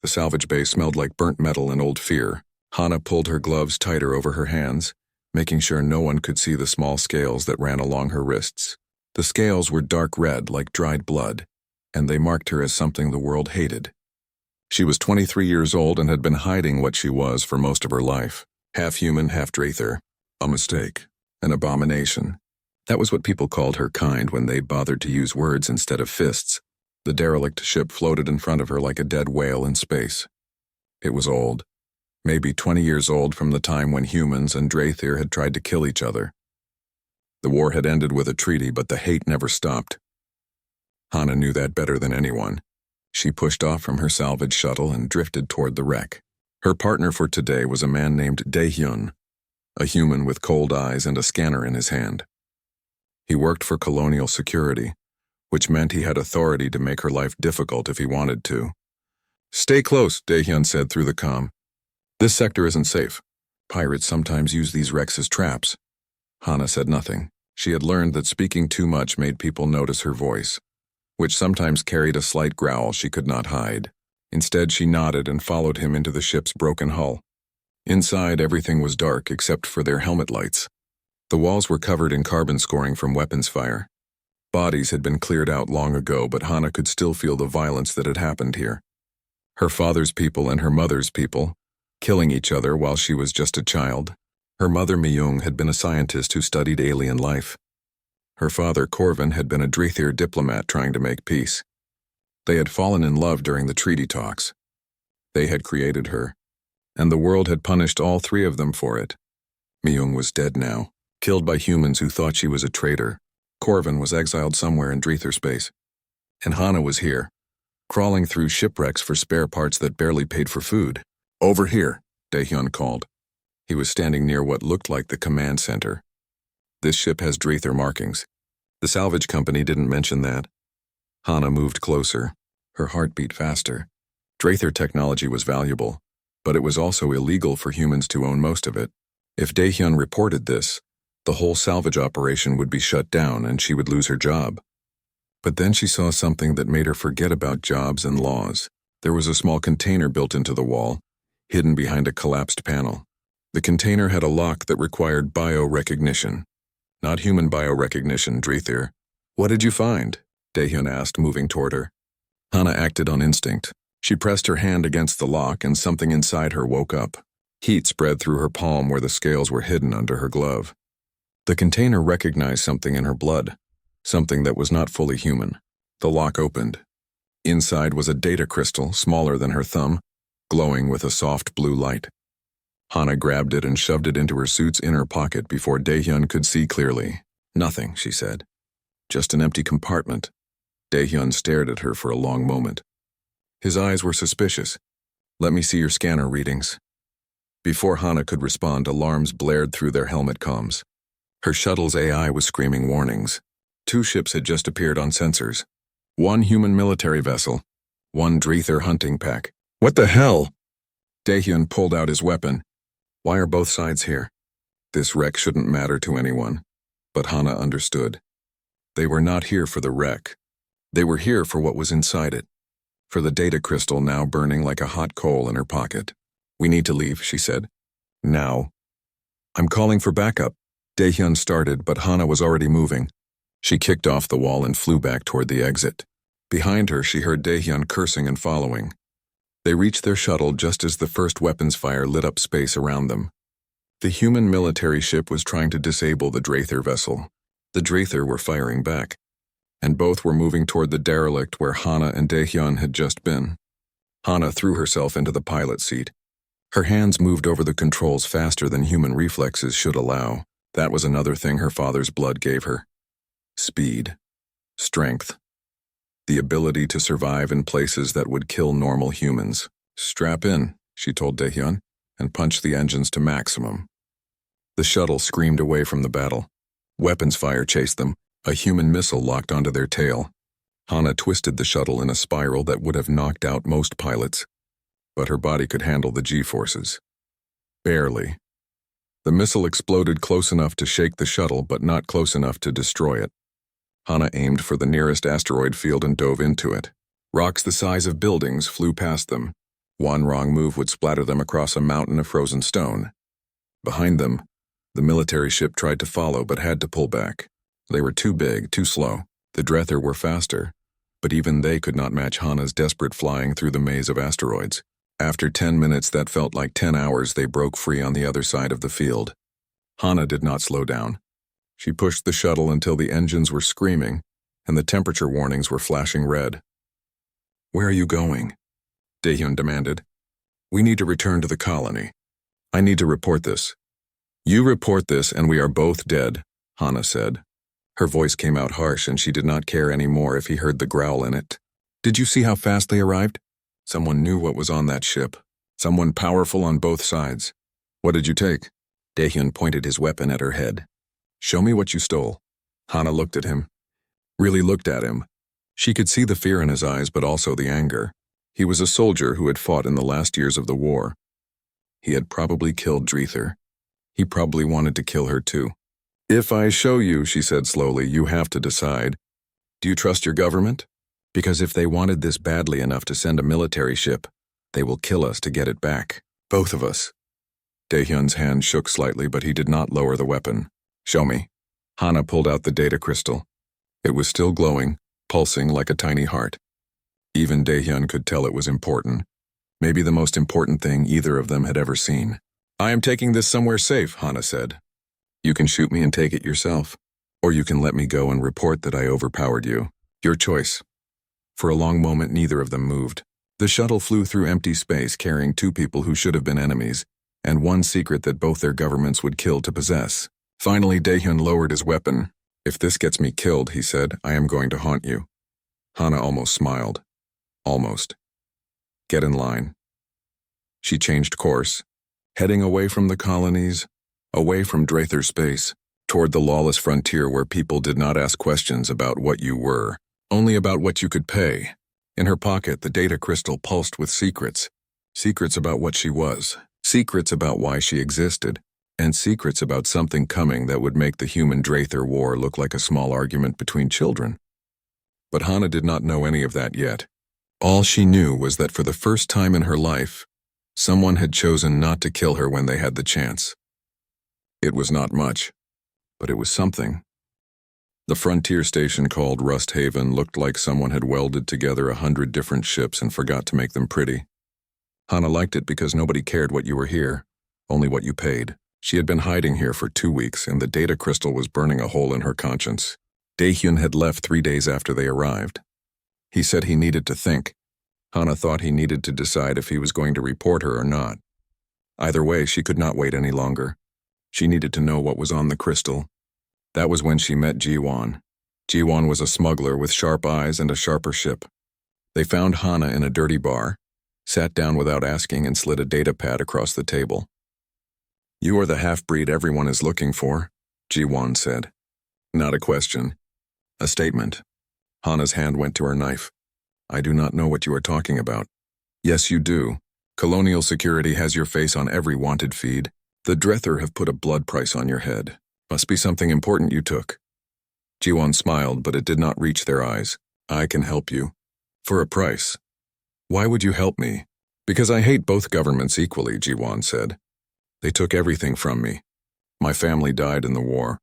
The salvage bay smelled like burnt metal and old fear. Hana pulled her gloves tighter over her hands, making sure no one could see the small scales that ran along her wrists. The scales were dark red like dried blood, and they marked her as something the world hated. She was 23 years old and had been hiding what she was for most of her life. Half human, half Drather. A mistake. An abomination. That was what people called her kind when they bothered to use words instead of fists. The derelict ship floated in front of her like a dead whale in space. It was old. Maybe 20 years old from the time when humans and Drather had tried to kill each other. The war had ended with a treaty, but the hate never stopped. Hana knew that better than anyone. She pushed off from her salvage shuttle and drifted toward the wreck. Her partner for today was a man named Dae-hyun, a human with cold eyes and a scanner in his hand. He worked for colonial security, which meant he had authority to make her life difficult if he wanted to. "Stay close," Dae-hyun said through the comm. "This sector isn't safe. Pirates sometimes use these wrecks as traps." Hana said nothing. She had learned that speaking too much made people notice her voice, which sometimes carried a slight growl she could not hide. Instead, she nodded and followed him into the ship's broken hull. Inside, everything was dark except for their helmet lights. The walls were covered in carbon scoring from weapons fire. Bodies had been cleared out long ago, but Hana could still feel the violence that had happened here. Her father's people and her mother's people, killing each other while she was just a child. Her mother, Myung, had been a scientist who studied alien life. Her father, Corvin, had been a Drather diplomat trying to make peace. They had fallen in love during the treaty talks. They had created her, and the world had punished all three of them for it. Myung was dead now, killed by humans who thought she was a traitor. Corvin was exiled somewhere in Drather space. And Hana was here, crawling through shipwrecks for spare parts that barely paid for food. "Over here," Dae-hyun called. He was standing near what looked like the command center. "This ship has Drather markings. The salvage company didn't mention that." Hana moved closer. Her heart beat faster. Drather technology was valuable, but it was also illegal for humans to own most of it. If Dae-hyun reported this, the whole salvage operation would be shut down and she would lose her job. But then she saw something that made her forget about jobs and laws. There was a small container built into the wall, hidden behind a collapsed panel. The container had a lock that required biorecognition. Not human biorecognition, Drather. "What did you find?" Dae-hyun asked, moving toward her. Hana acted on instinct. She pressed her hand against the lock and something inside her woke up. Heat spread through her palm where the scales were hidden under her glove. The container recognized something in her blood, something that was not fully human. The lock opened. Inside was a data crystal, smaller than her thumb, glowing with a soft blue light. Hana grabbed it and shoved it into her suit's inner pocket before Dae-hyun could see clearly. "Nothing," she said. "Just an empty compartment." Dae-hyun stared at her for a long moment. His eyes were suspicious. "Let me see your scanner readings." Before Hana could respond, alarms blared through their helmet comms. Her shuttle's AI was screaming warnings. 2 ships had just appeared on sensors. 1 human military vessel. 1 Drather hunting pack. "What the hell?" Dae-hyun pulled out his weapon. "Why are both sides here?" This wreck shouldn't matter to anyone. But Hana understood. They were not here for the wreck. They were here for what was inside it. For the data crystal now burning like a hot coal in her pocket. "We need to leave," she said. "Now." "I'm calling for backup." Dae-hyun started, but Hana was already moving. She kicked off the wall and flew back toward the exit. Behind her, she heard Dae-hyun cursing and following. They reached their shuttle just as the first weapons fire lit up space around them. The human military ship was trying to disable the Drather vessel. The Drather were firing back, and both were moving toward the derelict where Hana and Dae-hyun had just been. Hana threw herself into the pilot seat. Her hands moved over the controls faster than human reflexes should allow. That was another thing her father's blood gave her. Speed. Strength. The ability to survive in places that would kill normal humans. "Strap in," she told Dae-hyun, and punched the engines to maximum. The shuttle screamed away from the battle. Weapons fire chased them. A human missile locked onto their tail. Hana twisted the shuttle in a spiral that would have knocked out most pilots, but her body could handle the G-forces. Barely. The missile exploded close enough to shake the shuttle, but not close enough to destroy it. Hana aimed for the nearest asteroid field and dove into it. Rocks the size of buildings flew past them. One wrong move would splatter them across a mountain of frozen stone. Behind them, the military ship tried to follow but had to pull back. They were too big, too slow. The Drether were faster, but even they could not match Hana's desperate flying through the maze of asteroids. After 10 minutes that felt like 10 hours, they broke free on the other side of the field. Hana did not slow down. She pushed the shuttle until the engines were screaming and the temperature warnings were flashing red. "Where are you going?" Daehyun demanded. "We need to return to the colony. I need to report this." "You report this and we are both dead," Hana said. Her voice came out harsh and she did not care anymore if he heard the growl in it. "Did you see how fast they arrived? Someone knew what was on that ship. Someone powerful on both sides. What did you take?" Daehyun pointed his weapon at her head. "Show me what you stole." Hana looked at him. Really looked at him. She could see the fear in his eyes but also the anger. He was a soldier who had fought in the last years of the war. He had probably killed Drether. He probably wanted to kill her too. "If I show you," she said slowly, "you have to decide. Do you trust your government? Because if they wanted this badly enough to send a military ship, they will kill us to get it back. Both of us." Daehyun's hand shook slightly, but he did not lower the weapon. "Show me." Hana pulled out the data crystal. It was still glowing, pulsing like a tiny heart. Even Daehyun could tell it was important. Maybe the most important thing either of them had ever seen. "I am taking this somewhere safe," Hana said. "You can shoot me and take it yourself. Or you can let me go and report that I overpowered you. Your choice." For a long moment, neither of them moved. The shuttle flew through empty space carrying two people who should have been enemies, and one secret that both their governments would kill to possess. Finally, Daehyun lowered his weapon. "If this gets me killed," he said, "I am going to haunt you." Hana almost smiled. Almost. "Get in line." She changed course, heading away from the colonies, away from Drether space, toward the lawless frontier where people did not ask questions about what you were, only about what you could pay. In her pocket, the data crystal pulsed with secrets. Secrets about what she was, secrets about why she existed, and secrets about something coming that would make the human Drether war look like a small argument between children. But Hana did not know any of that yet. All she knew was that for the first time in her life, someone had chosen not to kill her when they had the chance. It was not much, but it was something. The frontier station called Rust Haven looked like someone had welded together 100 different ships and forgot to make them pretty. Hana liked it because nobody cared what you were here, only what you paid. She had been hiding here for 2 weeks and the data crystal was burning a hole in her conscience. Daehyun had left 3 days after they arrived. He said he needed to think. Hana thought he needed to decide if he was going to report her or not. Either way, she could not wait any longer. She needed to know what was on the crystal. That was when she met Ji-won. Ji-won was a smuggler with sharp eyes and a sharper ship. They found Hana in a dirty bar, sat down without asking and slid a data pad across the table. "You are the half-breed everyone is looking for," Ji-won said. Not a question. A statement. Hana's hand went to her knife. "I do not know what you are talking about." "Yes, you do. Colonial Security has your face on every wanted feed. The Drether have put a blood price on your head. Must be something important you took." Ji-won smiled, but it did not reach their eyes. "I can help you. For a price." "Why would you help me?" "Because I hate both governments equally," Ji-won said. "They took everything from me. My family died in the war.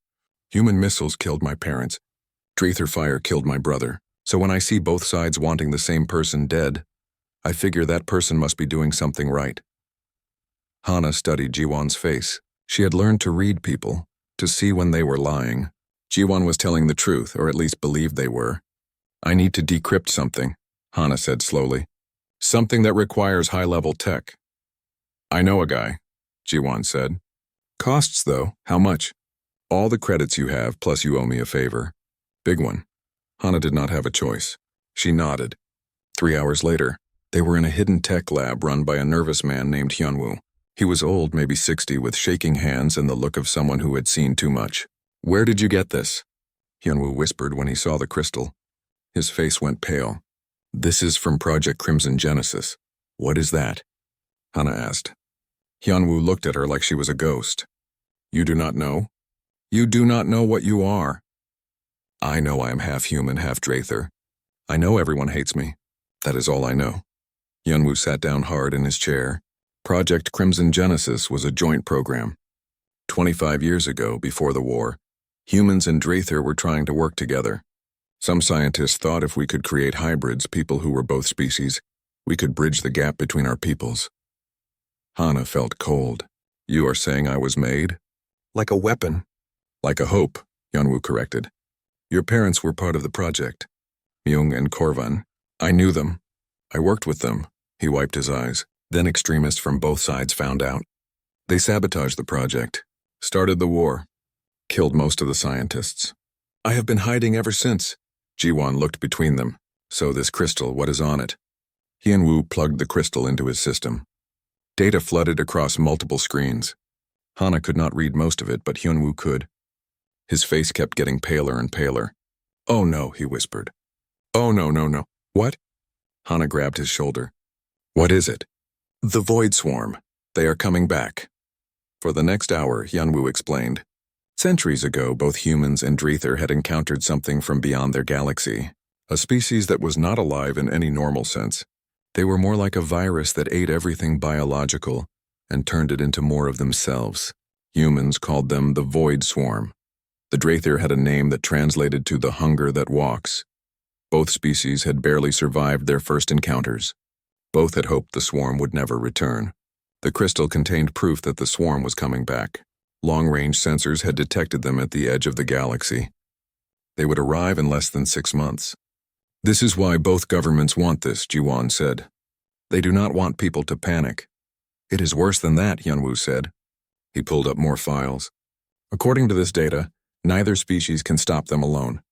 Human missiles killed my parents. Drether fire killed my brother. So when I see both sides wanting the same person dead, I figure that person must be doing something right." Hana studied Ji-won's face. She had learned to read people, to see when they were lying. Ji-won was telling the truth, or at least believed they were. "I need to decrypt something," Hana said slowly. "Something that requires high-level tech." "I know a guy," Ji-won said. "Costs, though, how much?" "All the credits you have, plus you owe me a favor." "Big one." Hana did not have a choice. She nodded. 3 hours later, they were in a hidden tech lab run by a nervous man named Hyunwoo. He was old, maybe 60, with shaking hands and the look of someone who had seen too much. "Where did you get this?" Hyunwoo whispered when he saw the crystal. His face went pale. "This is from Project Crimson Genesis." "What is that?" Hana asked. Hyunwoo looked at her like she was a ghost. "You do not know? You do not know what you are." "I know I am half human, half Drether. I know everyone hates me. That is all I know." Yunwoo sat down hard in his chair. Project Crimson Genesis was a joint program. 25 years ago, before the war, humans and Draether were trying to work together. Some scientists thought if we could create hybrids, people who were both species, we could bridge the gap between our peoples. Hana felt cold. You are saying I was made? Like a weapon. Like a hope, Yunwoo corrected. Your parents were part of the project. Myung and Korvan. I knew them. I worked with them. He wiped his eyes. Then extremists from both sides found out. They sabotaged the project, started the war, killed most of the scientists. I have been hiding ever since. Jiwon looked between them. So this crystal, what is on it? Hyunwoo plugged the crystal into his system. Data flooded across multiple screens. Hana could not read most of it, but Hyunwoo could. His face kept getting paler and paler. Oh no, he whispered. Oh no. What? Hana grabbed his shoulder. What is it? The Void Swarm. They are coming back. For the next hour, Hyunwoo explained. Centuries ago, both humans and Draether had encountered something from beyond their galaxy, a species that was not alive in any normal sense. They were more like a virus that ate everything biological and turned it into more of themselves. Humans called them the Void Swarm. The Draether had a name that translated to the hunger that walks. Both species had barely survived their first encounters. Both had hoped the swarm would never return. The crystal contained proof that the swarm was coming back. Long-range sensors had detected them at the edge of the galaxy. They would arrive in less than 6 months. This is why both governments want this, Jiwon said. They do not want people to panic. It is worse than that, Hyunwoo said. He pulled up more files. According to this data, neither species can stop them alone.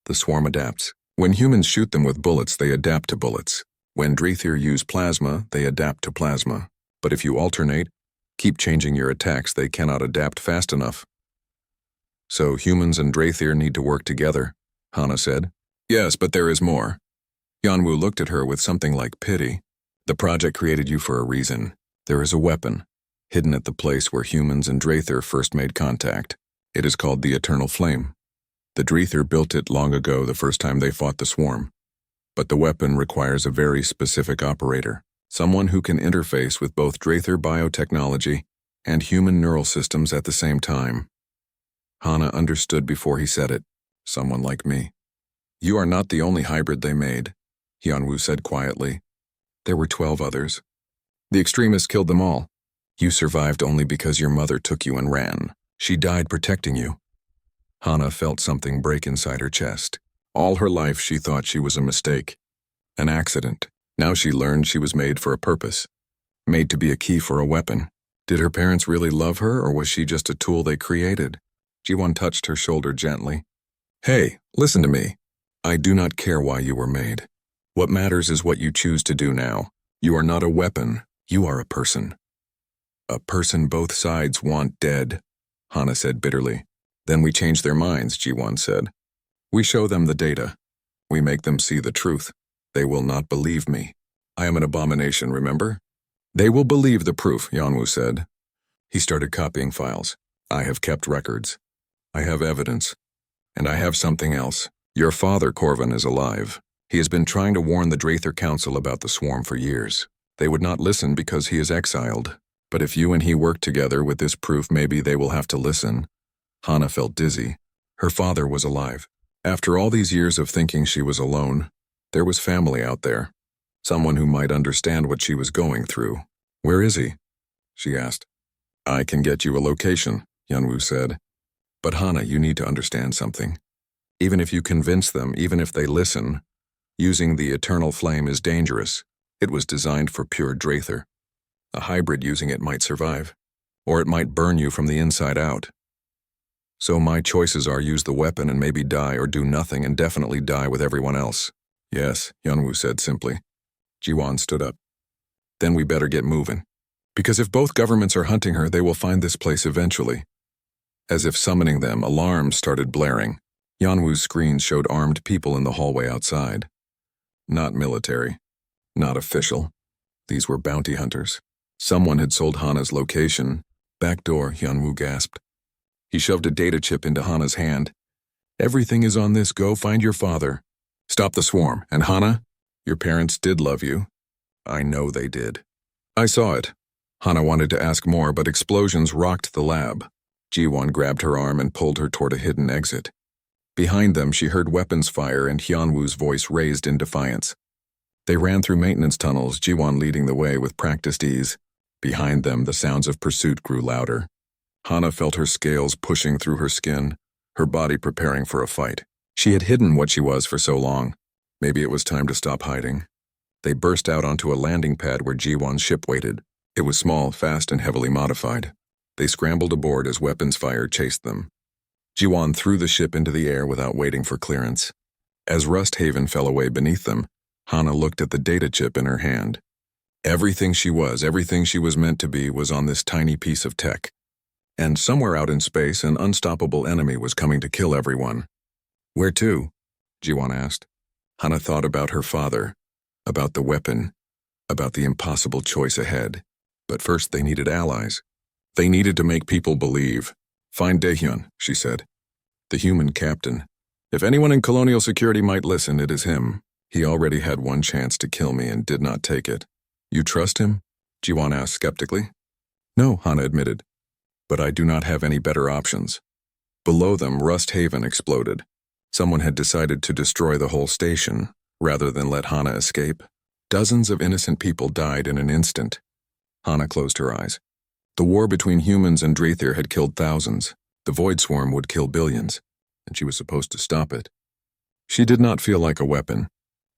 The swarm adapts. When humans shoot them with bullets, they adapt to bullets. When Draether use plasma, they adapt to plasma. But if you alternate, keep changing your attacks, they cannot adapt fast enough. So humans and Draether need to work together, Hana said. Yes, but there is more. Hyunwoo looked at her with something like pity. The project created you for a reason. There is a weapon, hidden at the place where humans and Draether first made contact. It is called the Eternal Flame. The Draether built it long ago, the first time they fought the swarm. But the weapon requires a very specific operator, someone who can interface with both Draether biotechnology and human neural systems at the same time. Hana understood before he said it. Someone like me. You are not the only hybrid they made, Hyunwoo said quietly. There were 12 others. The extremists killed them all. You survived only because your mother took you and ran. She died protecting you. Hana felt something break inside her chest. All her life she thought she was a mistake, an accident. Now she learned she was made for a purpose, made to be a key for a weapon. Did her parents really love her, or was she just a tool they created? Jiwon touched her shoulder gently. Hey, listen to me. I do not care why you were made. What matters is what you choose to do now. You are not a weapon. You are a person. A person both sides want dead, Hana said bitterly. Then we change their minds, Jiwon said. We show them the data. We make them see the truth. They will not believe me. I am an abomination, remember? They will believe the proof, Hyunwoo said. He started copying files. I have kept records. I have evidence. And I have something else. Your father, Korvan, is alive. He has been trying to warn the Draether Council about the swarm for years. They would not listen because he is exiled. But if you and he work together with this proof, maybe they will have to listen. Hana felt dizzy. Her father was alive. After all these years of thinking she was alone, there was family out there. Someone who might understand what she was going through. Where is he? She asked. I can get you a location, Hyunwoo said. But Hana, you need to understand something. Even if you convince them, even if they listen, using the Eternal Flame is dangerous. It was designed for pure Draether. A hybrid using it might survive, or it might burn you from the inside out. So my choices are use the weapon and maybe die, or do nothing and definitely die with everyone else. Yes, Hyunwoo said simply. Jiwon stood up. Then we better get moving. Because if both governments are hunting her, they will find this place eventually. As if summoning them, alarms started blaring. Hyunwoo's screen showed armed people in the hallway outside. Not military. Not official. These were bounty hunters. Someone had sold Hana's location. Back door, Hyunwoo gasped. He shoved a data chip into Hana's hand. Everything is on this, go find your father. Stop the swarm, and Hana, your parents did love you. I know they did. I saw it. Hana wanted to ask more, but explosions rocked the lab. Jiwon grabbed her arm and pulled her toward a hidden exit. Behind them, she heard weapons fire and Hyunwoo's voice raised in defiance. They ran through maintenance tunnels, Jiwon leading the way with practiced ease. Behind them, the sounds of pursuit grew louder. Hana felt her scales pushing through her skin, her body preparing for a fight. She had hidden what she was for so long. Maybe it was time to stop hiding. They burst out onto a landing pad where Jiwon's ship waited. It was small, fast, and heavily modified. They scrambled aboard as weapons fire chased them. Jiwon threw the ship into the air without waiting for clearance. As Rust Haven fell away beneath them, Hana looked at the data chip in her hand. Everything she was meant to be was on this tiny piece of tech. And somewhere out in space, an unstoppable enemy was coming to kill everyone. Where to? Jiwon asked. Hana thought about her father, about the weapon, about the impossible choice ahead. But first they needed allies. They needed to make people believe. Find Daehyun, she said. The human captain. If anyone in colonial security might listen, it is him. He already had one chance to kill me and did not take it. You trust him? Jiwon asked skeptically. No, Hana admitted. But I do not have any better options. Below them, Rust Haven exploded. Someone had decided to destroy the whole station, rather than let Hana escape. Dozens of innocent people died in an instant. Hana closed her eyes. The war between humans and Dreether had killed thousands. The Void Swarm would kill billions, and she was supposed to stop it. She did not feel like a weapon.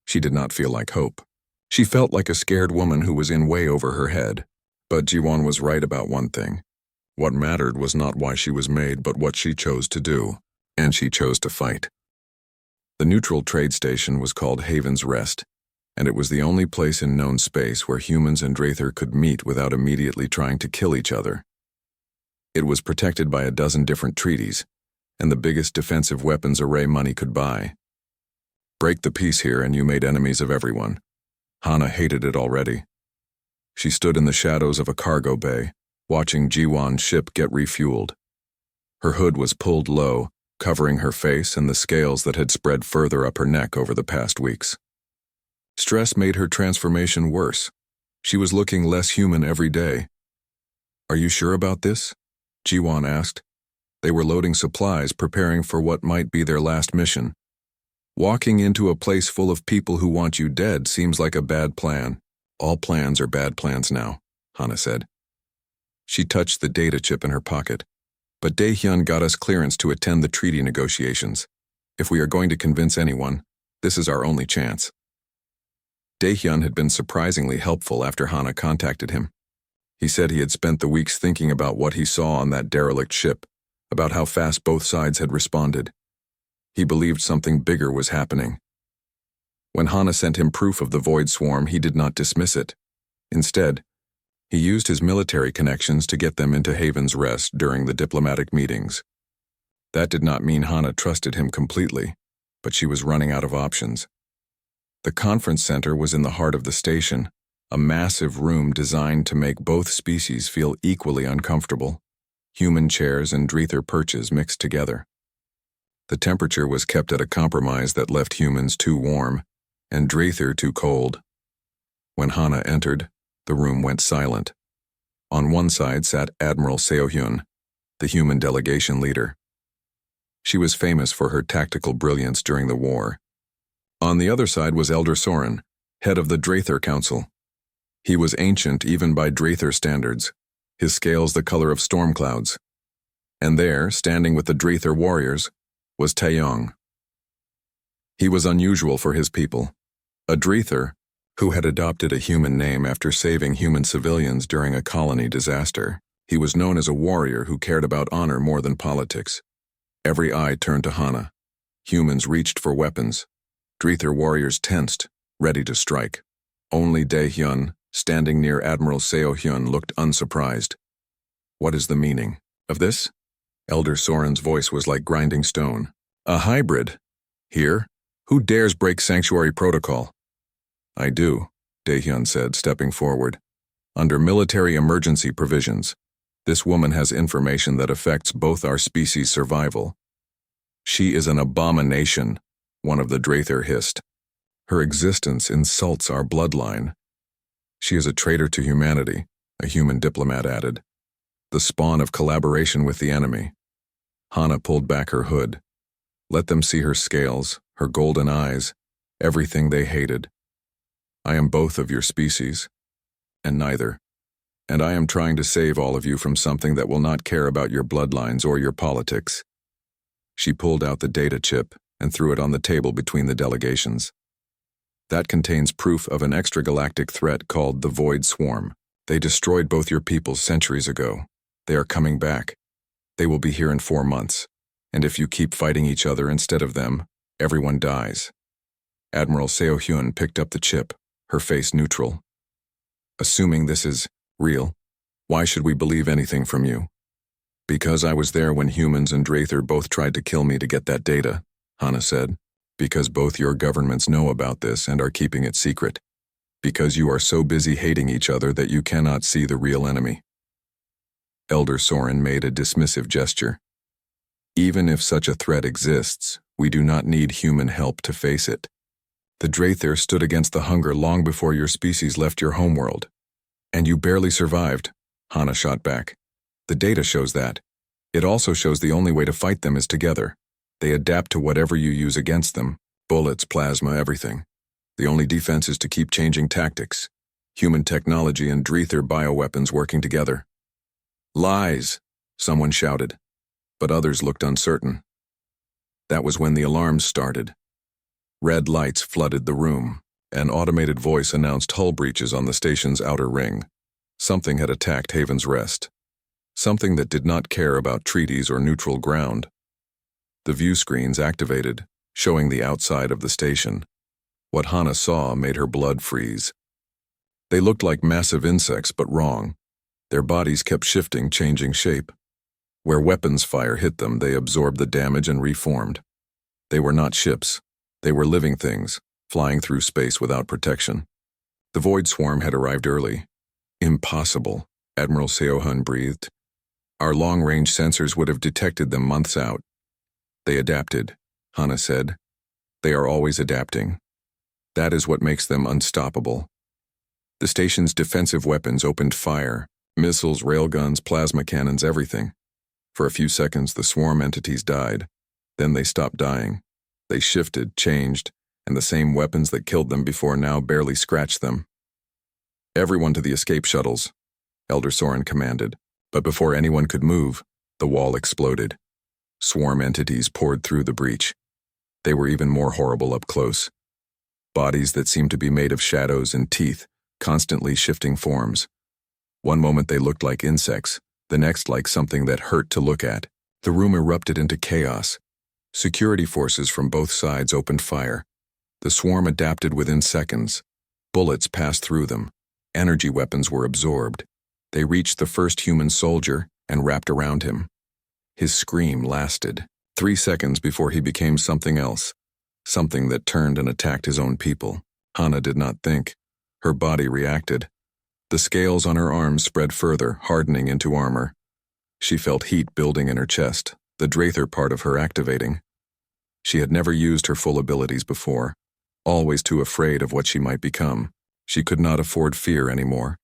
She did not feel like hope. She felt like a scared woman who was in way over her head. But Jiwon was right about one thing. What mattered was not why she was made, but what she chose to do, and she chose to fight. The neutral trade station was called Haven's Rest, and it was the only place in known space where humans and Dreether could meet without immediately trying to kill each other. It was protected by a dozen different treaties, and the biggest defensive weapons array money could buy. Break the peace here and you made enemies of everyone. Hana hated it already. She stood in the shadows of a cargo bay, watching Jiwon's ship get refueled. Her hood was pulled low, covering her face and the scales that had spread further up her neck over the past weeks. Stress made her transformation worse. She was looking less human every day. Are you sure about this? Jiwon asked. They were loading supplies, preparing for what might be their last mission. Walking into a place full of people who want you dead seems like a bad plan. All plans are bad plans now, Hana said. She touched the data chip in her pocket. But Daehyun got us clearance to attend the treaty negotiations. If we are going to convince anyone, this is our only chance. Daehyun had been surprisingly helpful after Hana contacted him. He said he had spent the weeks thinking about what he saw on that derelict ship, about how fast both sides had responded. He believed something bigger was happening. When Hana sent him proof of the Void Swarm, he did not dismiss it. Instead, he used his military connections to get them into Haven's Rest during the diplomatic meetings. That did not mean Hana trusted him completely, but she was running out of options. The conference center was in the heart of the station, a massive room designed to make both species feel equally uncomfortable. Human chairs and Dreether perches mixed together. The temperature was kept at a compromise that left humans too warm and Dreether too cold. When Hana entered, the room went silent. On one side sat Admiral Seohyun, the human delegation leader. She was famous for her tactical brilliance during the war. On the other side was Elder Soren, head of the Dreether Council. He was ancient even by Dreether standards, his scales the color of storm clouds. And there, standing with the Dreether warriors, was Taeyong. He was unusual for his people. A Dreether, who had adopted a human name after saving human civilians during a colony disaster. He was known as a warrior who cared about honor more than politics. Every eye turned to Hana. Humans reached for weapons. Dreether warriors tensed, ready to strike. Only Daehyun, standing near Admiral Seohyun, looked unsurprised. What is the meaning of this? Elder Soren's voice was like grinding stone. A hybrid. Here? Who dares break sanctuary protocol? I do, Daehyun said, stepping forward. Under military emergency provisions, this woman has information that affects both our species' survival. She is an abomination, one of the Dreether hissed. Her existence insults our bloodline. She is a traitor to humanity, a human diplomat added. The spawn of collaboration with the enemy. Hana pulled back her hood. Let them see her scales, her golden eyes, everything they hated. I am both of your species, and neither. And I am trying to save all of you from something that will not care about your bloodlines or your politics. She pulled out the data chip and threw it on the table between the delegations. That contains proof of an extragalactic threat called the Void Swarm. They destroyed both your peoples centuries ago. They are coming back. They will be here in 4 months. And if you keep fighting each other instead of them, everyone dies. Admiral Seo-hyun picked up the chip, her face neutral. Assuming this is real, why should we believe anything from you? Because I was there when humans and Draether both tried to kill me to get that data, Hana said. Because both your governments know about this and are keeping it secret. Because you are so busy hating each other that you cannot see the real enemy. Elder Soren made a dismissive gesture. Even if such a threat exists, we do not need human help to face it. The Draether stood against the hunger long before your species left your homeworld. And you barely survived, Hana shot back. The data shows that. It also shows the only way to fight them is together. They adapt to whatever you use against them. Bullets, plasma, everything. The only defense is to keep changing tactics. Human technology and Draether bioweapons working together. Lies, someone shouted. But others looked uncertain. That was when the alarms started. Red lights flooded the room. An automated voice announced hull breaches on the station's outer ring. Something had attacked Haven's Rest. Something that did not care about treaties or neutral ground. The view screens activated, showing the outside of the station. What Hana saw made her blood freeze. They looked like massive insects, but wrong. Their bodies kept shifting, changing shape. Where weapons fire hit them, they absorbed the damage and reformed. They were not ships. They were living things, flying through space without protection. The Void Swarm had arrived early. Impossible, Admiral Seo-hyun breathed. Our long-range sensors would have detected them months out. They adapted, Hana said. They are always adapting. That is what makes them unstoppable. The station's defensive weapons opened fire. Missiles, railguns, plasma cannons, everything. For a few seconds, the swarm entities died. Then they stopped dying. They shifted, changed, and the same weapons that killed them before now barely scratched them. Everyone to the escape shuttles, Elder Soren commanded. But before anyone could move, the wall exploded. Swarm entities poured through the breach. They were even more horrible up close. Bodies that seemed to be made of shadows and teeth, constantly shifting forms. One moment they looked like insects, the next like something that hurt to look at. The room erupted into chaos. Security forces from both sides opened fire. The swarm adapted within seconds. Bullets passed through them. Energy weapons were absorbed. They reached the first human soldier and wrapped around him. His scream lasted 3 seconds before he became something else, something that turned and attacked his own people. Hana did not think. Her body reacted. The scales on her arms spread further, hardening into armor. She felt heat building in her chest, the Draether part of her activating. She had never used her full abilities before, always too afraid of what she might become. She could not afford fear anymore.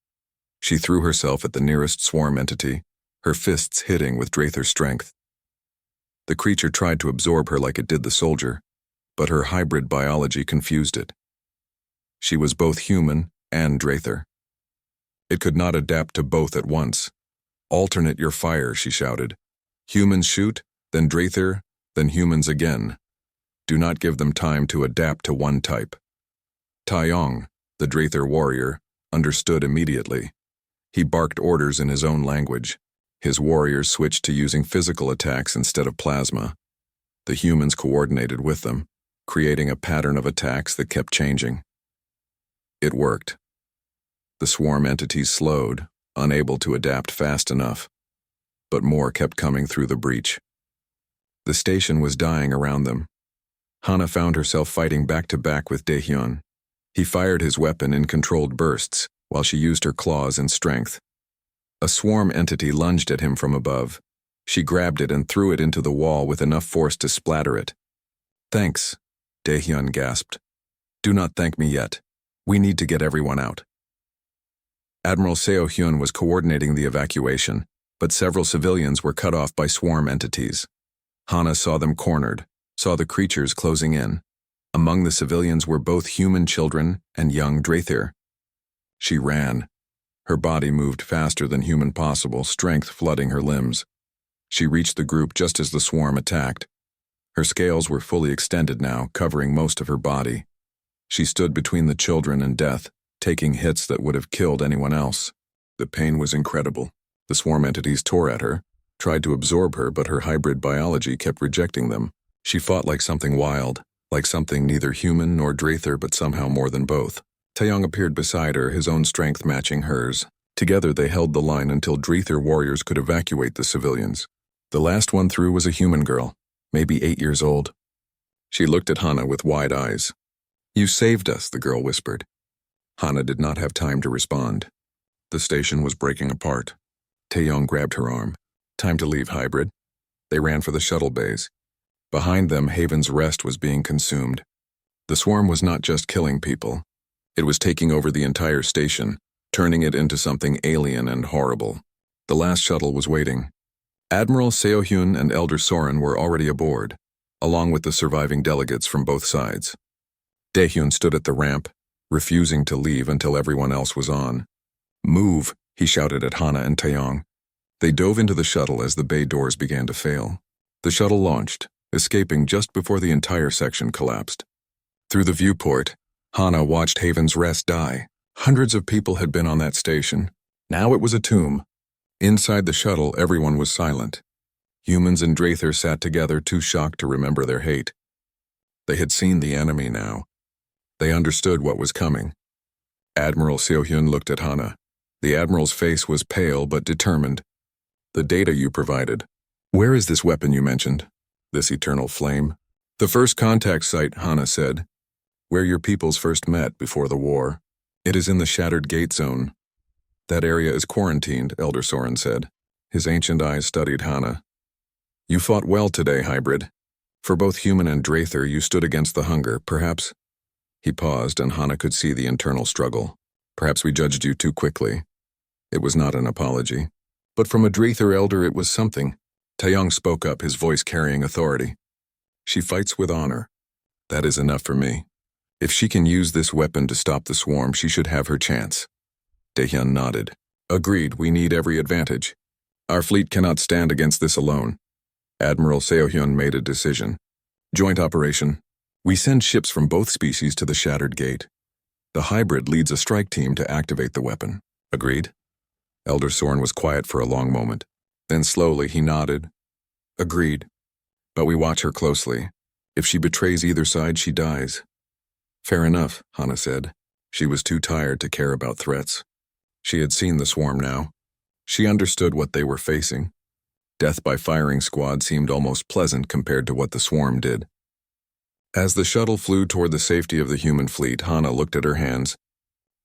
She threw herself at the nearest swarm entity, her fists hitting with Draether strength. The creature tried to absorb her like it did the soldier, but her hybrid biology confused it. She was both human and Draether. It could not adapt to both at once. Alternate your fire, she shouted. Humans shoot, then Draether, then humans again. Do not give them time to adapt to one type. Taeyong, the Draether warrior, understood immediately. He barked orders in his own language. His warriors switched to using physical attacks instead of plasma. The humans coordinated with them, creating a pattern of attacks that kept changing. It worked. The swarm entities slowed, unable to adapt fast enough. But more kept coming through the breach. The station was dying around them. Hana found herself fighting back-to-back with Daehyun. He fired his weapon in controlled bursts, while she used her claws and strength. A swarm entity lunged at him from above. She grabbed it and threw it into the wall with enough force to splatter it. Thanks, Daehyun gasped. Do not thank me yet. We need to get everyone out. Admiral Seo Hyun was coordinating the evacuation, but several civilians were cut off by swarm entities. Hana saw them cornered, saw the creatures closing in. Among the civilians were both human children and young Drathir. She ran. Her body moved faster than human possible, strength flooding her limbs. She reached the group just as the swarm attacked. Her scales were fully extended now, covering most of her body. She stood between the children and death, taking hits that would have killed anyone else. The pain was incredible. The swarm entities tore at her, tried to absorb her, but her hybrid biology kept rejecting them. She fought like something wild, like something neither human nor Drathir, but somehow more than both. Taeyong appeared beside her, his own strength matching hers. Together they held the line until Drathir warriors could evacuate the civilians. The last one through was a human girl, maybe 8 years old. She looked at Hana with wide eyes. "You saved us," the girl whispered. Hana did not have time to respond. The station was breaking apart. Taeyong grabbed her arm. "Time to leave, hybrid." They ran for the shuttle bays. Behind them, Haven's Rest was being consumed. The swarm was not just killing people. It was taking over the entire station, turning it into something alien and horrible. The last shuttle was waiting. Admiral Seo Hyun and Elder Soren were already aboard, along with the surviving delegates from both sides. Daehyun stood at the ramp, refusing to leave until everyone else was on. "Move," he shouted at Hana and Taeyong. They dove into the shuttle as the bay doors began to fail. The shuttle launched, escaping just before the entire section collapsed. Through the viewport, Hana watched Haven's Rest die. Hundreds of people had been on that station. Now it was a tomb. Inside the shuttle, everyone was silent. Humans and Drathir sat together, too shocked to remember their hate. They had seen the enemy now. They understood what was coming. Admiral Seo Hyun looked at Hana. The Admiral's face was pale but determined. "The data you provided. Where is this weapon you mentioned? This eternal flame?" "The first contact site," Hana said. "Where your peoples first met before the war. It is in the Shattered Gate Zone." "That area is quarantined," Elder Soren said. His ancient eyes studied Hana. "You fought well today, hybrid. For both human and Drathir, you stood against the hunger, perhaps." He paused, and Hana could see the internal struggle. "Perhaps we judged you too quickly." It was not an apology. But from a Drathir elder it was something. Taeyong spoke up, his voice carrying authority. "She fights with honor. That is enough for me. If she can use this weapon to stop the swarm, she should have her chance." Daehyun nodded. "Agreed, we need every advantage. Our fleet cannot stand against this alone." Admiral Seo Hyun made a decision. "Joint operation. We send ships from both species to the Shattered Gate. The hybrid leads a strike team to activate the weapon." "Agreed?" Elder Soren was quiet for a long moment. Then slowly he nodded. "Agreed. But we watch her closely. If she betrays either side, she dies." "Fair enough," Hana said. She was too tired to care about threats. She had seen the swarm now. She understood what they were facing. Death by firing squad seemed almost pleasant compared to what the swarm did. As the shuttle flew toward the safety of the human fleet, Hana looked at her hands.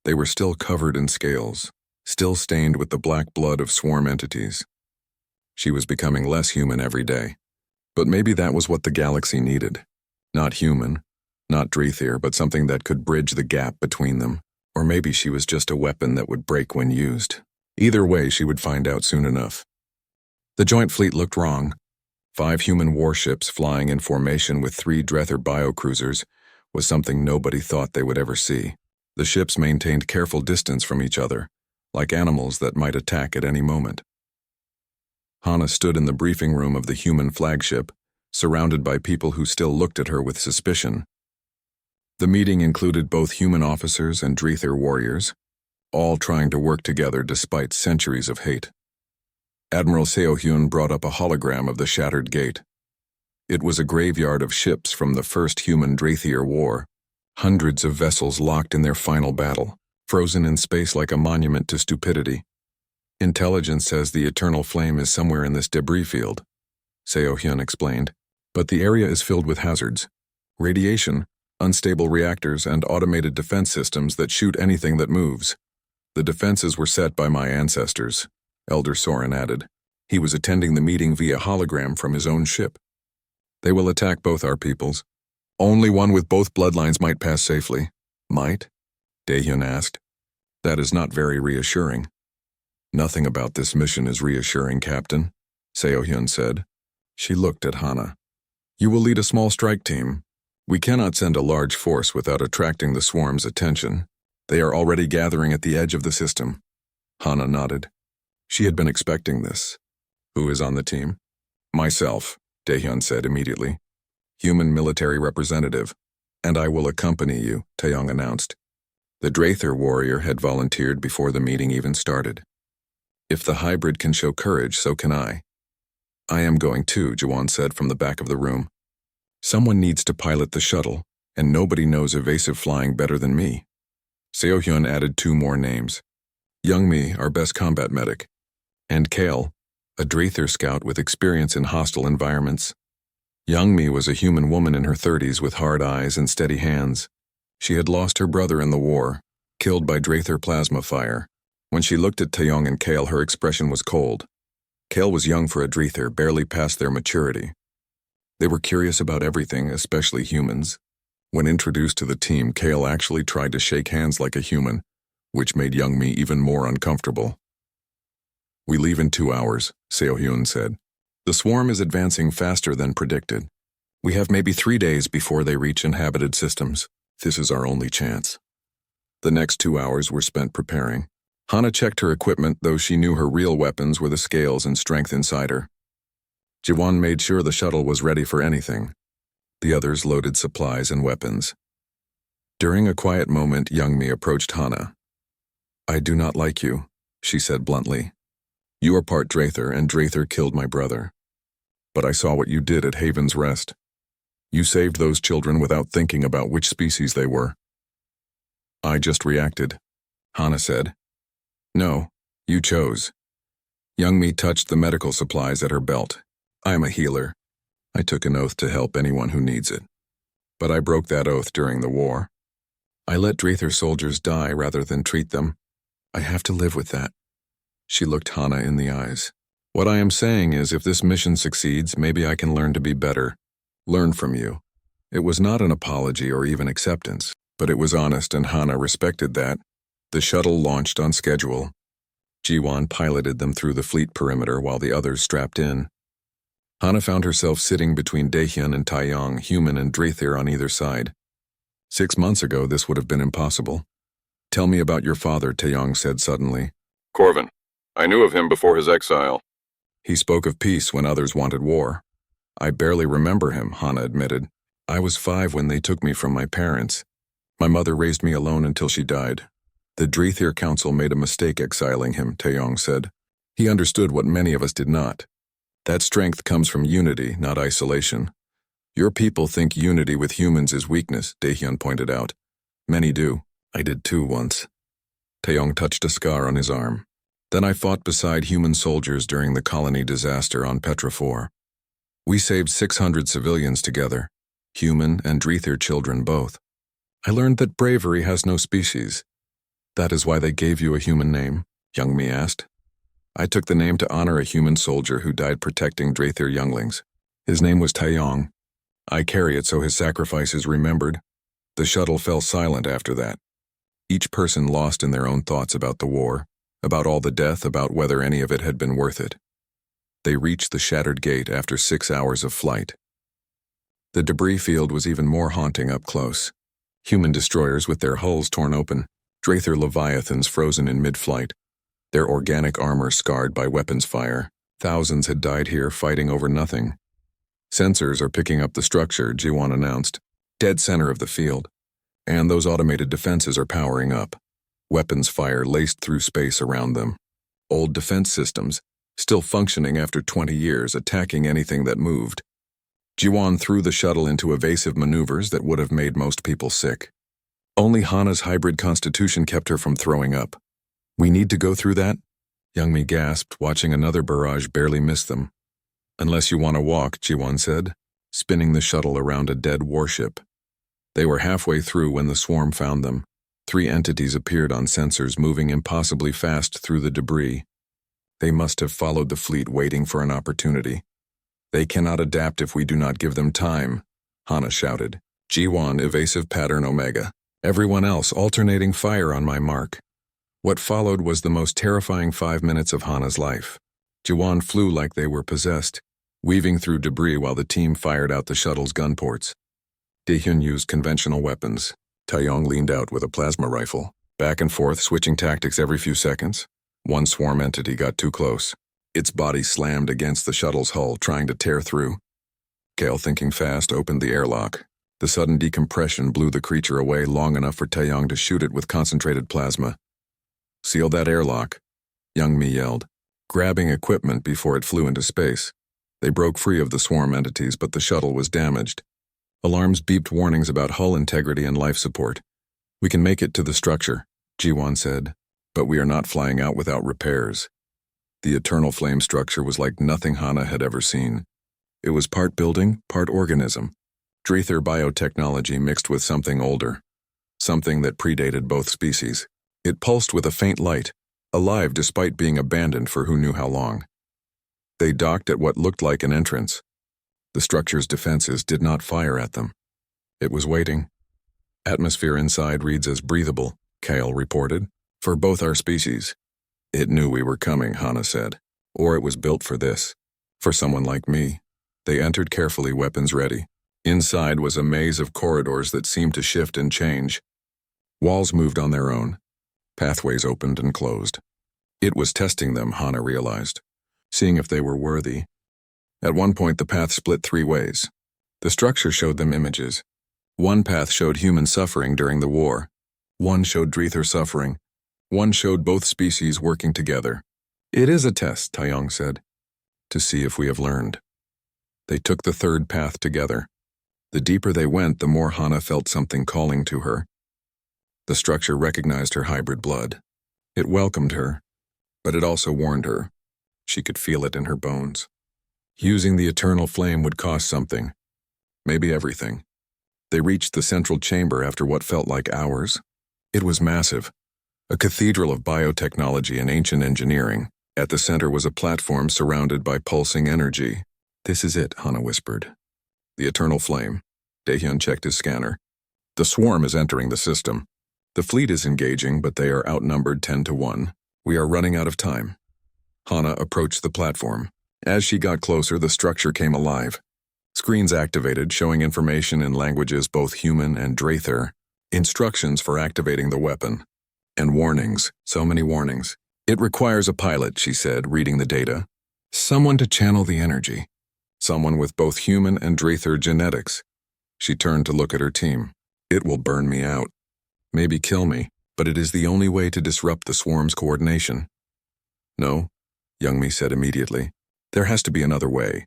They were still covered in scales, still stained with the black blood of swarm entities. She was becoming less human every day. But maybe that was what the galaxy needed. Not human, not Drathir, but something that could bridge the gap between them. Or maybe she was just a weapon that would break when used. Either way, she would find out soon enough. The joint fleet looked wrong. 5 human warships flying in formation with 3 Drathir biocruisers was something nobody thought they would ever see. The ships maintained careful distance from each other, like animals that might attack at any moment. Hana stood in the briefing room of the human flagship, surrounded by people who still looked at her with suspicion. The meeting included both human officers and Drathir warriors, all trying to work together despite centuries of hate. Admiral Seo Hyun brought up a hologram of the Shattered Gate. It was a graveyard of ships from the first human-Drathir war, hundreds of vessels locked in their final battle, frozen in space like a monument to stupidity. "Intelligence says the eternal flame is somewhere in this debris field," Seo Hyun explained, "but the area is filled with hazards. Radiation, unstable reactors, and automated defense systems that shoot anything that moves. The defenses were set by my ancestors," Elder Soren added. He was attending the meeting via hologram from his own ship. "They will attack both our peoples. Only one with both bloodlines might pass safely." "Might?" Daehyun asked. That is not very reassuring. Nothing about this mission is reassuring, Captain, Seo-hyun said. She looked at Hana. You will lead a small strike team. We cannot send a large force without attracting the swarm's attention. They are already gathering at the edge of the system. Hana nodded. She had been expecting this. Who is on the team? Myself, Daehyun said immediately. Human military representative. And I will accompany you, Taeyong announced. The Draether warrior had volunteered before the meeting even started. If the hybrid can show courage, so can I. I am going too, Jawan said from the back of the room. Someone needs to pilot the shuttle, and nobody knows evasive flying better than me. Seo-hyun added 2 more names. Youngmi, our best combat medic, and Kale, a Draether scout with experience in hostile environments. Youngmi was a human woman in her 30s with hard eyes and steady hands. She had lost her brother in the war, killed by Draether plasma fire. When she looked at Taeyong and Kale, her expression was cold. Kale was young for a Draether, barely past their maturity. They were curious about everything, especially humans. When introduced to the team, Kale actually tried to shake hands like a human, which made Youngmi even more uncomfortable. We leave in 2 hours, Seo-hyun said. The swarm is advancing faster than predicted. We have maybe 3 days before they reach inhabited systems. This is our only chance. The next 2 hours were spent preparing. Hana checked her equipment, though she knew her real weapons were the scales and strength inside her. Jiwon made sure the shuttle was ready for anything. The others loaded supplies and weapons. During a quiet moment, Youngmi approached Hana. I do not like you, she said bluntly. You are part Draether, and Draether killed my brother. But I saw what you did at Haven's Rest. You saved those children without thinking about which species they were. I just reacted, Hana said. No, you chose. Youngmi touched the medical supplies at her belt. I am a healer. I took an oath to help anyone who needs it. But I broke that oath during the war. I let Draether soldiers die rather than treat them. I have to live with that. She looked Hana in the eyes. What I am saying is, if this mission succeeds, maybe I can learn to be better. Learn from you. It was not an apology or even acceptance, but it was honest, and Hana respected that. The shuttle launched on schedule. Jiwon piloted them through the fleet perimeter while the others strapped in. Hana found herself sitting between Daehyun and Taeyong, human and Draether on either side. 6 months ago, this would have been impossible. Tell me about your father, Taeyong said suddenly. Corvin. I knew of him before his exile. He spoke of peace when others wanted war. I barely remember him, Hana admitted. I was 5 when they took me from my parents. My mother raised me alone until she died. The Draether Council made a mistake exiling him, Taeyong said. He understood what many of us did not. That strength comes from unity, not isolation. Your people think unity with humans is weakness, Daehyun pointed out. Many do. I did too once. Taeyong touched a scar on his arm. Then I fought beside human soldiers during the colony disaster on Petra 4. We saved 600 civilians together, human and Draether children both. I learned that bravery has no species. That is why they gave you a human name, Youngmi asked. I took the name to honor a human soldier who died protecting Draether younglings. His name was Taeyong. I carry it so his sacrifice is remembered. The shuttle fell silent after that. Each person lost in their own thoughts about the war, about all the death, about whether any of it had been worth it. They reached the shattered gate after 6 hours of flight. The debris field was even more haunting up close. Human destroyers with their hulls torn open, Draether leviathans frozen in mid-flight, their organic armor scarred by weapons fire. Thousands had died here fighting over nothing. Sensors are picking up the structure, Jiwon announced, dead center of the field. And those automated defenses are powering up. Weapons fire laced through space around them. Old defense systems, still functioning after 20 years, attacking anything that moved. Jiwon threw the shuttle into evasive maneuvers that would have made most people sick. Only Hana's hybrid constitution kept her from throwing up. We need to go through that? Youngmi gasped, watching another barrage barely miss them. Unless you want to walk, Jiwon said, spinning the shuttle around a dead warship. They were halfway through when the swarm found them. 3 entities appeared on sensors, moving impossibly fast through the debris. They must have followed the fleet, waiting for an opportunity. They cannot adapt if we do not give them time, Hana shouted. G1, evasive pattern Omega. Everyone else alternating fire on my mark. What followed was the most terrifying 5 minutes of Hana's life. Jiwan flew like they were possessed, weaving through debris while the team fired out the shuttle's gun ports. Daehyun used conventional weapons. Taeyong leaned out with a plasma rifle, back and forth switching tactics every few seconds. One swarm entity got too close. Its body slammed against the shuttle's hull, trying to tear through. Kale, thinking fast, opened the airlock. The sudden decompression blew the creature away long enough for Taeyong to shoot it with concentrated plasma. "Seal that airlock," Young-mi yelled, grabbing equipment before it flew into space. They broke free of the swarm entities, but the shuttle was damaged. Alarms beeped warnings about hull integrity and life support. "We can make it to the structure," Jiwan said, "but we are not flying out without repairs." The Eternal Flame structure was like nothing Hana had ever seen. It was part building, part organism. Dreether biotechnology mixed with something older, something that predated both species. It pulsed with a faint light, alive despite being abandoned for who knew how long. They docked at what looked like an entrance. The structure's defenses did not fire at them. It was waiting. "Atmosphere inside reads as breathable," Kale reported, "for both our species." "It knew we were coming," Hana said. "Or it was built for this. For someone like me." They entered carefully, weapons ready. Inside was a maze of corridors that seemed to shift and change. Walls moved on their own. Pathways opened and closed. It was testing them, Hana realized, seeing if they were worthy. At one point, the path split 3 ways. The structure showed them images. One path showed human suffering during the war. One showed Dreether suffering. One showed both species working together. "It is a test," Taeyong said, "to see if we have learned." They took the third path together. The deeper they went, the more Hana felt something calling to her. The structure recognized her hybrid blood. It welcomed her, but it also warned her. She could feel it in her bones. Using the Eternal Flame would cost something. Maybe everything. They reached the central chamber after what felt like hours. It was massive. A cathedral of biotechnology and ancient engineering. At the center was a platform surrounded by pulsing energy. "This is it," Hana whispered. "The Eternal Flame." Daehyun checked his scanner. "The swarm is entering the system. The fleet is engaging, but they are outnumbered 10-1. We are running out of time." Hana approached the platform. As she got closer, the structure came alive. Screens activated, showing information in languages both human and Dreether, instructions for activating the weapon, and warnings, so many warnings. "It requires a pilot," she said, reading the data. "Someone to channel the energy. Someone with both human and Dreether genetics." She turned to look at her team. "It will burn me out. Maybe kill me, but it is the only way to disrupt the swarm's coordination." "No," Young-mi said immediately. "There has to be another way."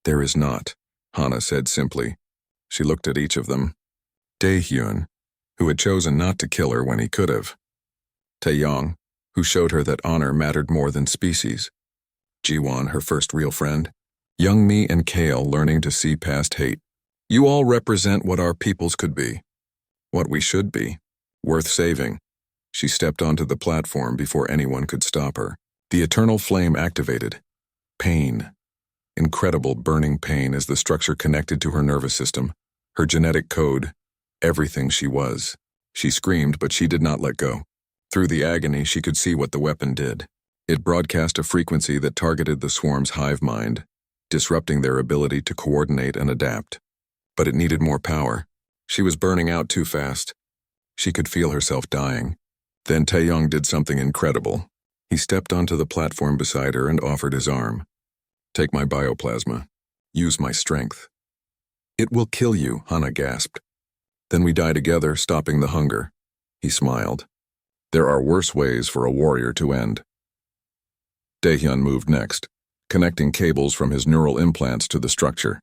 "There is not," Hana said simply. She looked at each of them. Daehyun, who had chosen not to kill her when he could have. Taeyong, who showed her that honor mattered more than species. Jiwan, her first real friend. Young-mi and Kale, learning to see past hate. "You all represent what our peoples could be. What we should be. Worth saving." She stepped onto the platform before anyone could stop her. The Eternal Flame activated. Pain. Incredible burning pain as the structure connected to her nervous system, her genetic code, everything she was. She screamed, but she did not let go. Through the agony, she could see what the weapon did. It broadcast a frequency that targeted the swarm's hive mind, disrupting their ability to coordinate and adapt. But it needed more power. She was burning out too fast. She could feel herself dying. Then Taeyong did something incredible. He stepped onto the platform beside her and offered his arm. "Take my bioplasma. Use my strength." "It will kill you," Hana gasped. "Then we die together, stopping the hunger." He smiled. "There are worse ways for a warrior to end." Daehyun moved next, connecting cables from his neural implants to the structure.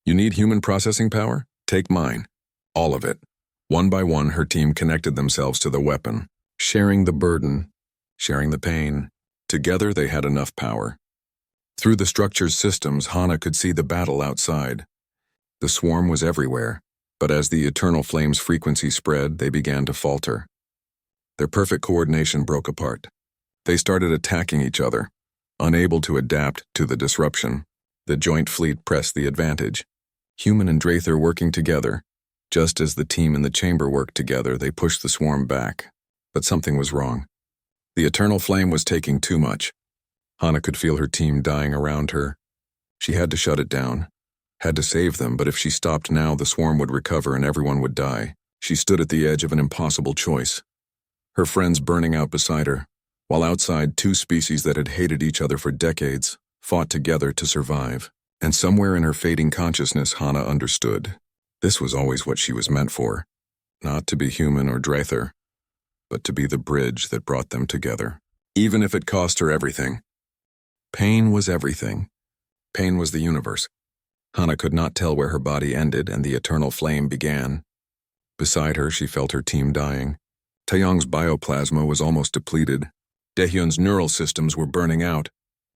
"You need human processing power? Take mine. All of it." One by one, her team connected themselves to the weapon, sharing the burden, sharing the pain. Together, they had enough power. Through the structure's systems, Hana could see the battle outside. The swarm was everywhere, but as the Eternal Flame's frequency spread, they began to falter. Their perfect coordination broke apart. They started attacking each other, unable to adapt to the disruption. The joint fleet pressed the advantage. Human and Dreether working together. Just as the team in the chamber worked together, they pushed the swarm back. But something was wrong. The eternal flame was taking too much. Hana could feel her team dying around her. She had to shut it down, had to save them, but if she stopped now, the swarm would recover and everyone would die. She stood at the edge of an impossible choice. Her friends burning out beside her, while outside, two species that had hated each other for decades fought together to survive. And somewhere in her fading consciousness, Hana understood. This was always what she was meant for. Not to be human or Draether, but to be the bridge that brought them together. Even if it cost her everything. Pain was everything. Pain was the universe. Hana could not tell where her body ended and the eternal flame began. Beside her, she felt her team dying. Taeyong's bioplasma was almost depleted. Daehyun's neural systems were burning out.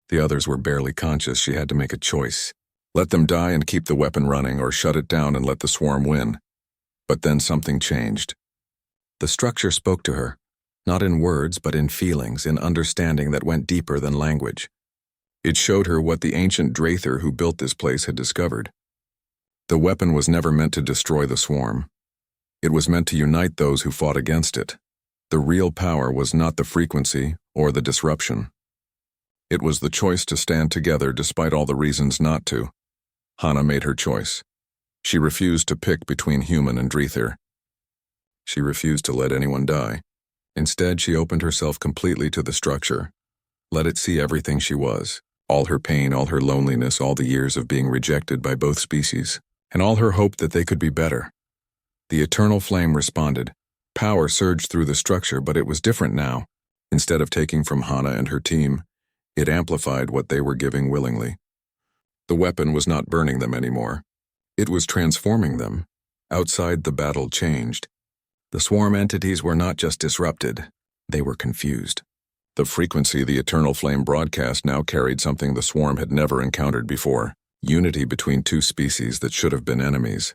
The others were barely conscious. She had to make a choice. Let them die and keep the weapon running, or shut it down and let the swarm win. But then something changed. The structure spoke to her, not in words but in feelings, in understanding that went deeper than language. It showed her what the ancient Draether who built this place had discovered. The weapon was never meant to destroy the swarm. It was meant to unite those who fought against it. The real power was not the frequency or the disruption. It was the choice to stand together despite all the reasons not to. Hana made her choice. She refused to pick between human and Draether. She refused to let anyone die. Instead, she opened herself completely to the structure. Let it see everything she was. All her pain, all her loneliness, all the years of being rejected by both species, and all her hope that they could be better. The eternal flame responded. Power surged through the structure, but it was different now. Instead of taking from Hana and her team, it amplified what they were giving willingly. The weapon was not burning them anymore. It was transforming them. Outside, the battle changed. The swarm entities were not just disrupted, they were confused. The frequency the eternal flame broadcast now carried something the swarm had never encountered before. Unity between two species that should have been enemies.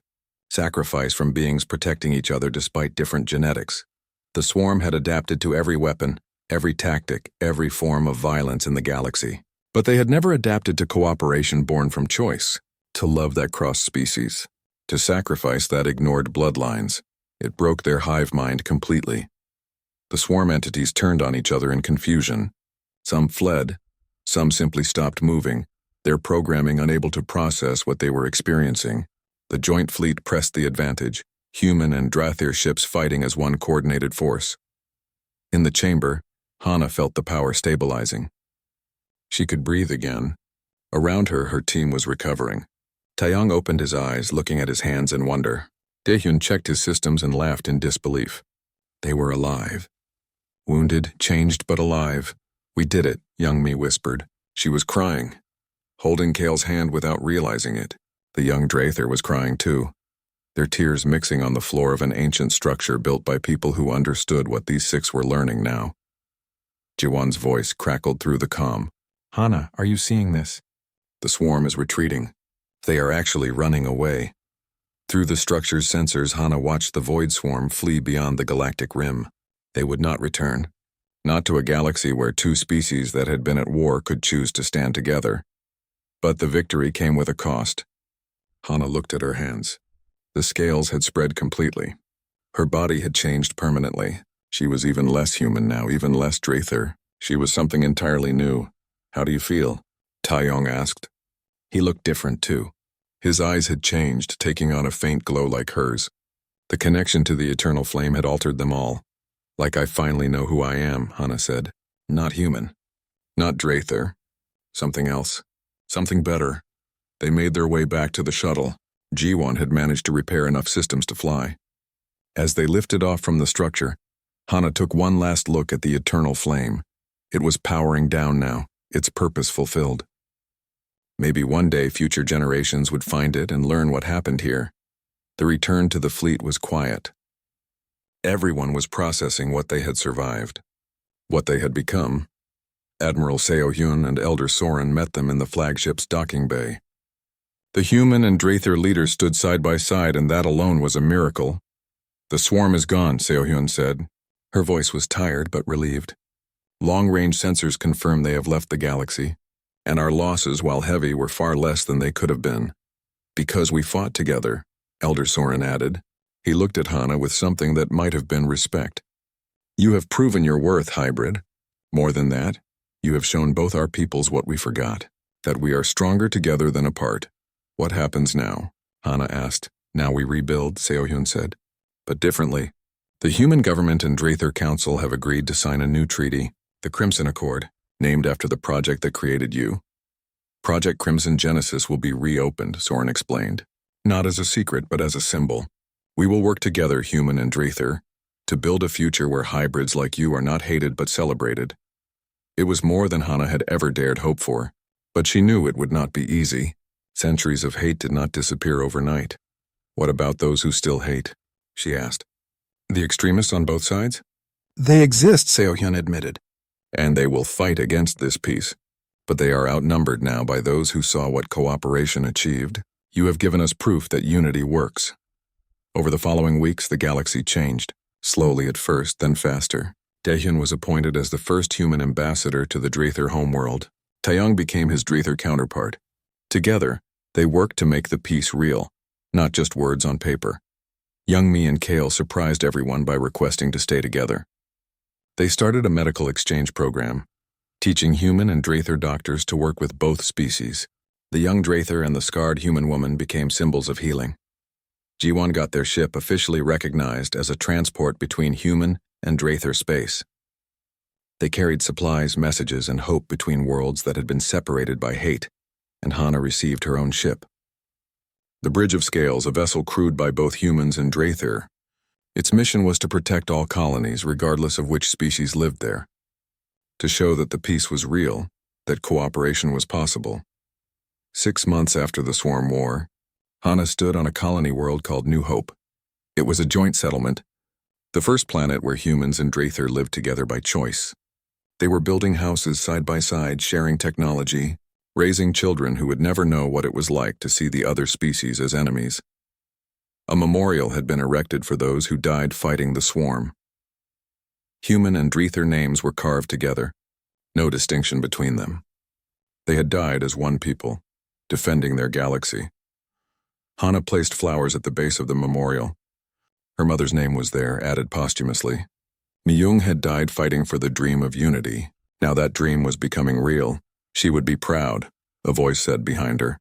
Sacrifice from beings protecting each other despite different genetics. The swarm had adapted to every weapon, every tactic, every form of violence in the galaxy. But they had never adapted to cooperation born from choice, to love that crossed species, to sacrifice that ignored bloodlines. It broke their hive mind completely. The swarm entities turned on each other in confusion. Some fled, some simply stopped moving, their programming unable to process what they were experiencing. The joint fleet pressed the advantage, human and Draether ships fighting as one coordinated force. In the chamber, Hana felt the power stabilizing. She could breathe again. Around her, her team was recovering. Taeyong opened his eyes, looking at his hands in wonder. Daehyun checked his systems and laughed in disbelief. They were alive. Wounded, changed, but alive. We did it, young Mi whispered. She was crying, holding Kale's hand without realizing it. The young Draether was crying too, their tears mixing on the floor of an ancient structure built by people who understood what these six were learning now. Jiwon's voice crackled through the calm. Hana, are you seeing this? The swarm is retreating. They are actually running away. Through the structure's sensors, Hana watched the void swarm flee beyond the galactic rim. They would not return. Not to a galaxy where two species that had been at war could choose to stand together. But the victory came with a cost. Hana looked at her hands. The scales had spread completely. Her body had changed permanently. She was even less human now, even less Draether. She was something entirely new. How do you feel? Taeyong asked. He looked different too. His eyes had changed, taking on a faint glow like hers. The connection to the eternal flame had altered them all. Like I finally know who I am, Hana said. Not human. Not Draether. Something else. Something better. They made their way back to the shuttle. Jiwon had managed to repair enough systems to fly. As they lifted off from the structure, Hana took one last look at the eternal flame. It was powering down now, its purpose fulfilled. Maybe one day future generations would find it and learn what happened here. The return to the fleet was quiet. Everyone was processing what they had survived, what they had become. Admiral Seo-hyun and Elder Soren met them in the flagship's docking bay. The human and Draether leaders stood side by side, and that alone was a miracle. The swarm is gone, Seo-hyun said. Her voice was tired but relieved. Long-range sensors confirm they have left the galaxy, and our losses, while heavy, were far less than they could have been. Because we fought together, Elder Soren added. He looked at Hana with something that might have been respect. You have proven your worth, hybrid. More than that, you have shown both our peoples what we forgot, that we are stronger together than apart. What happens now? Hana asked. Now we rebuild, Seohyun said. But differently. The human government and Draether Council have agreed to sign a new treaty, the Crimson Accord, named after the project that created you. Project Crimson Genesis will be reopened, Soren explained. Not as a secret, but as a symbol. We will work together, human and Draether, to build a future where hybrids like you are not hated but celebrated. It was more than Hana had ever dared hope for, but she knew it would not be easy. Centuries of hate did not disappear overnight. What about those who still hate? She asked. The extremists on both sides? They exist, Seohyun admitted. And they will fight against this peace. But they are outnumbered now by those who saw what cooperation achieved. You have given us proof that unity works. Over the following weeks, the galaxy changed, slowly at first, then faster. Daehyun was appointed as the first human ambassador to the Draether homeworld. Taeyong became his Draether counterpart. Together, they worked to make the peace real, not just words on paper. Youngmi and Kale surprised everyone by requesting to stay together. They started a medical exchange program, teaching human and Draether doctors to work with both species. The young Draether and the scarred human woman became symbols of healing. Jiwon got their ship officially recognized as a transport between human and Draether space. They carried supplies, messages, and hope between worlds that had been separated by hate, and Hana received her own ship. The Bridge of Scales, a vessel crewed by both humans and Draether. Its mission was to protect all colonies, regardless of which species lived there. To show that the peace was real, that cooperation was possible. 6 months after the Swarm War, Hana stood on a colony world called New Hope. It was a joint settlement, the first planet where humans and Draether lived together by choice. They were building houses side by side, sharing technology, raising children who would never know what it was like to see the other species as enemies. A memorial had been erected for those who died fighting the swarm. Human and Draether names were carved together, no distinction between them. They had died as one people, defending their galaxy. Hana placed flowers at the base of the memorial. Her mother's name was there, added posthumously. Myung had died fighting for the dream of unity. Now that dream was becoming real. She would be proud, a voice said behind her.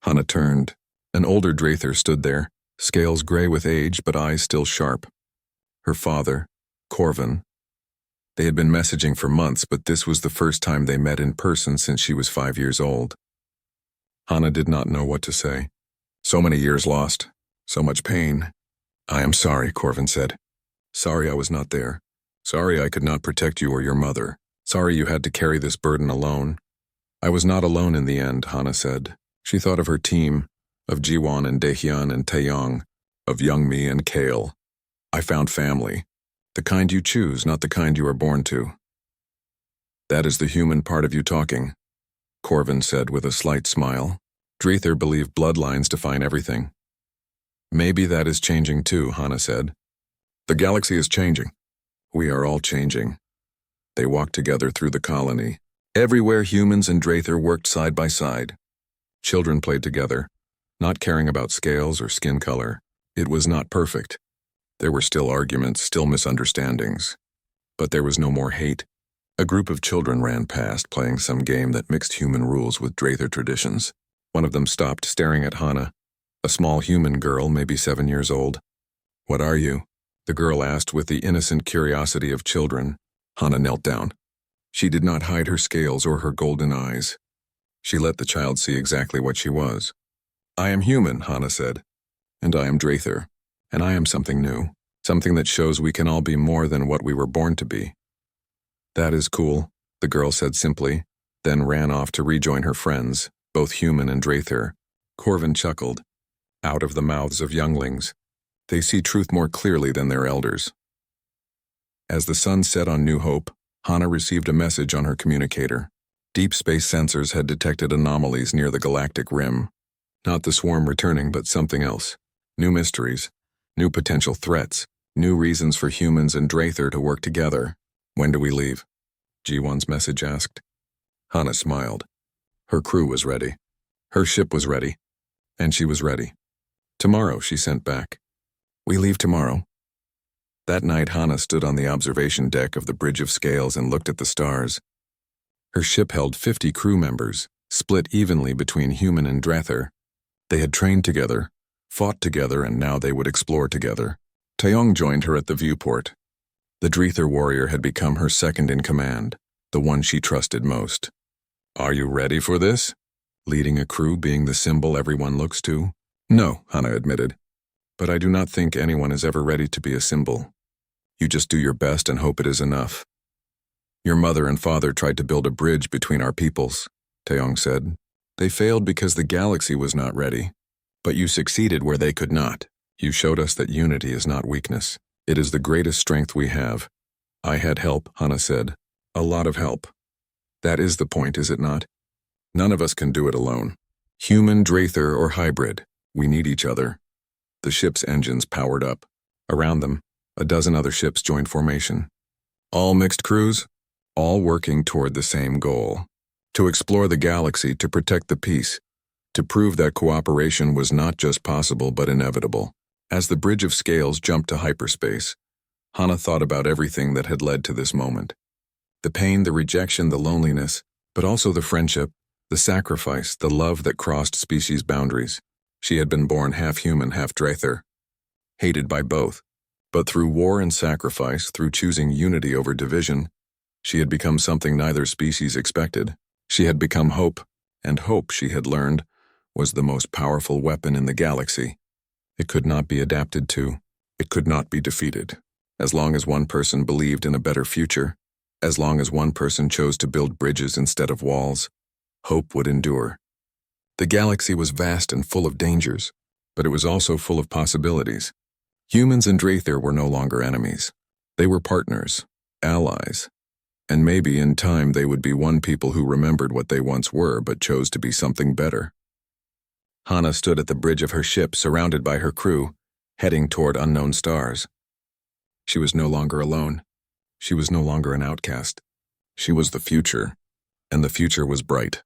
Hana turned. An older Draether stood there, scales gray with age but eyes still sharp. Her father, Corvin. They had been messaging for months, but this was the first time they met in person since she was 5 years old. Hana did not know what to say. So many years lost, so much pain. I am sorry, Corvin said. Sorry I was not there. Sorry I could not protect you or your mother. Sorry you had to carry this burden alone. I was not alone in the end, Hana said. She thought of her team, of Jiwon and Daehyun and Taeyong, of Youngmi and Kale. I found family. The kind you choose, not the kind you are born to. That is the human part of you talking, Corvin said with a slight smile. Draether believed bloodlines define everything. Maybe that is changing too, Hana said. The galaxy is changing. We are all changing. They walked together through the colony. Everywhere humans and Draether worked side by side. Children played together, not caring about scales or skin color. It was not perfect. There were still arguments, still misunderstandings. But there was no more hate. A group of children ran past, playing some game that mixed human rules with Draether traditions. One of them stopped, staring at Hana, a small human girl, maybe 7 years old. What are you? The girl asked with the innocent curiosity of children. Hana knelt down. She did not hide her scales or her golden eyes. She let the child see exactly what she was. I am human, Hana said. And I am Draether. And I am something new. Something that shows we can all be more than what we were born to be. That is cool, the girl said simply, then ran off to rejoin her friends, both human and Draether. Corvin chuckled. Out of the mouths of younglings. They see truth more clearly than their elders. As the sun set on New Hope, Hana received a message on her communicator. Deep space sensors had detected anomalies near the galactic rim. Not the swarm returning, but something else. New mysteries, new potential threats, new reasons for humans and Draether to work together. When do we leave? Jiwon's message asked. Hana smiled. Her crew was ready. Her ship was ready. And she was ready. Tomorrow, she sent back. We leave tomorrow. That night, Hana stood on the observation deck of the Bridge of Scales and looked at the stars. Her ship held 50 crew members, split evenly between human and Drather. They had trained together, fought together, and now they would explore together. Taeyong joined her at the viewport. The Drather warrior had become her second in command, the one she trusted most. "Are you ready for this?" Leading a crew being the symbol everyone looks to? "No," Hana admitted. "But I do not think anyone is ever ready to be a symbol. You just do your best and hope it is enough." "Your mother and father tried to build a bridge between our peoples," Taeyong said. "They failed because the galaxy was not ready. But you succeeded where they could not. You showed us that unity is not weakness. It is the greatest strength we have." "I had help," Hana said. "A lot of help. That is the point, is it not? None of us can do it alone. Human, Drather, or hybrid, we need each other." The ship's engines powered up. Around them, a dozen other ships joined formation. All mixed crews, all working toward the same goal. To explore the galaxy, to protect the peace, to prove that cooperation was not just possible but inevitable. As the Bridge of Scales jumped to hyperspace, Hana thought about everything that had led to this moment. The pain, the rejection, the loneliness, but also the friendship, the sacrifice, the love that crossed species boundaries. She had been born half human, half Drather, hated by both. But through war and sacrifice, through choosing unity over division, she had become something neither species expected. She had become hope, and hope, she had learned, was the most powerful weapon in the galaxy. It could not be adapted to. It could not be defeated. As long as one person believed in a better future, as long as one person chose to build bridges instead of walls, hope would endure. The galaxy was vast and full of dangers, but it was also full of possibilities. Humans and Drather were no longer enemies. They were partners, allies, and maybe in time they would be one people who remembered what they once were but chose to be something better. Hana stood at the bridge of her ship, surrounded by her crew, heading toward unknown stars. She was no longer alone. She was no longer an outcast. She was the future, and the future was bright.